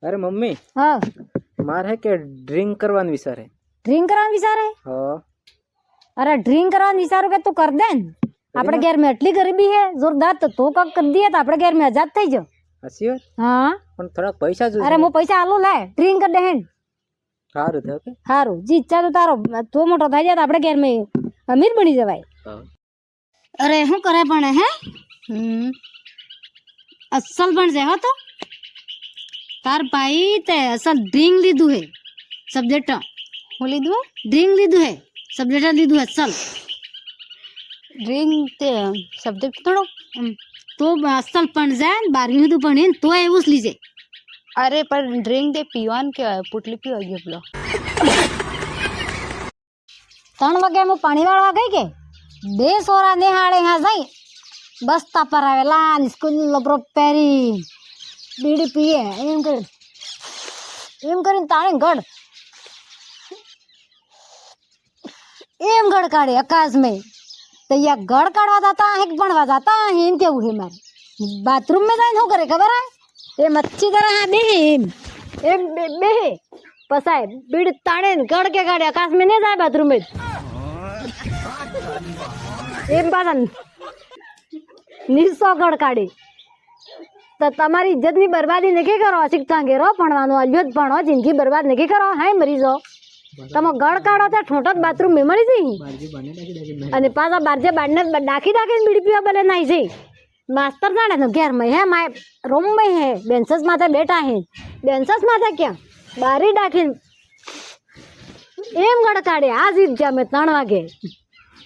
अरे मम्मी हाँ मार है के ड्रिंक करवाने विचार है। ड्रिंक करवाने विचार है। हाँ अरे ड्रिंक करवाने विचार के तू कर दे આપણે ઘેર में એટલી ગરીબી है जोरदार तो कब कर दिए तो આપણે ઘેર में आजाद થઈ जा। हसी हो हाँ पण थोड़ा पैसा जो अरे मो पैसा आलो लाय ड्रिंक कर दे सारू थे ओके हारू जी इच्छा तो तारो तो मोटो થઈ જાય તો આપણે ઘેર में अमीर बनी जवाय। अरे હું કરે પણ હે અસલ પણ છે હો તો તાર ભાઈ તે અસલ ડ્રિંક લીધું હે સબ્જેક્ટ હું લીધું ડ્રિંક લીધું હે સબ્જેક્ટ લીધું હે અસલ ડ્રિંક તે સબ્જેક્ટ થોડો તો અસલ પણ જાય 12મી સુધી ભણીને તો એવું જ લીજે। अरे पर ड्रिंक दे पीवान क्या है पुटली पीवा गयो पेलो 3 વાગે હું પાણી વાળવા ગઈ કે બે સોરા નિહાળે હા જઈ બસ્તા પર આવેલા સ્કૂલ લબરો પહેરી બીડી પીએ એમ કરીને તાણે ગઢ એમ ગढ़ काढ़े आकाश में तो या गढ़ काढ़वा जाता है कि बनवा जाता है इन केवू है मारे बाथरूम में जाए करे खबर है ये मच्छी तरह बेहे एम बेहे पसाए बीड़ ताणे गढ़ के गाड़े आकाश में नहीं जाए बाथरूम में एम पासा निसो गढ़ काढ़े तो तमारी इज्जत ની બરબાદી नहीं करो शिक्षा घेरो भणवानो अल्यो ज भणो जिंदगी बर्बाद नहीं करो हाय मरी जाओ तमो गढ़ काढ़ो तो ठोटक बाथरूम में मरी जई अने पासा बारजे बाड़ने डाकी डाकीने बीड़ी पीवा बले नाई जई मास्टर जाने तो घेर में है माय रूम में है बेंचस माथे बैठा है बेंचस माथे क्या बारी डाकी एम गढ़ काढ़े आज इज्जा में 3 वागे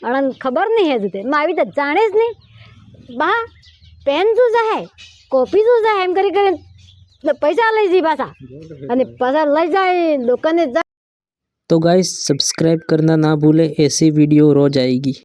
अणन खबर नहीं है जुते मावी तो जाने ज नहीं बा पेन जूजा है कॉपी जूजा है एम करी पैसा लई जी पासा अने पैसा लई जाए दुकाने। तो गाइस सब्सक्राइब करना ना भूले, ऐसी वीडियो रोज आएगी।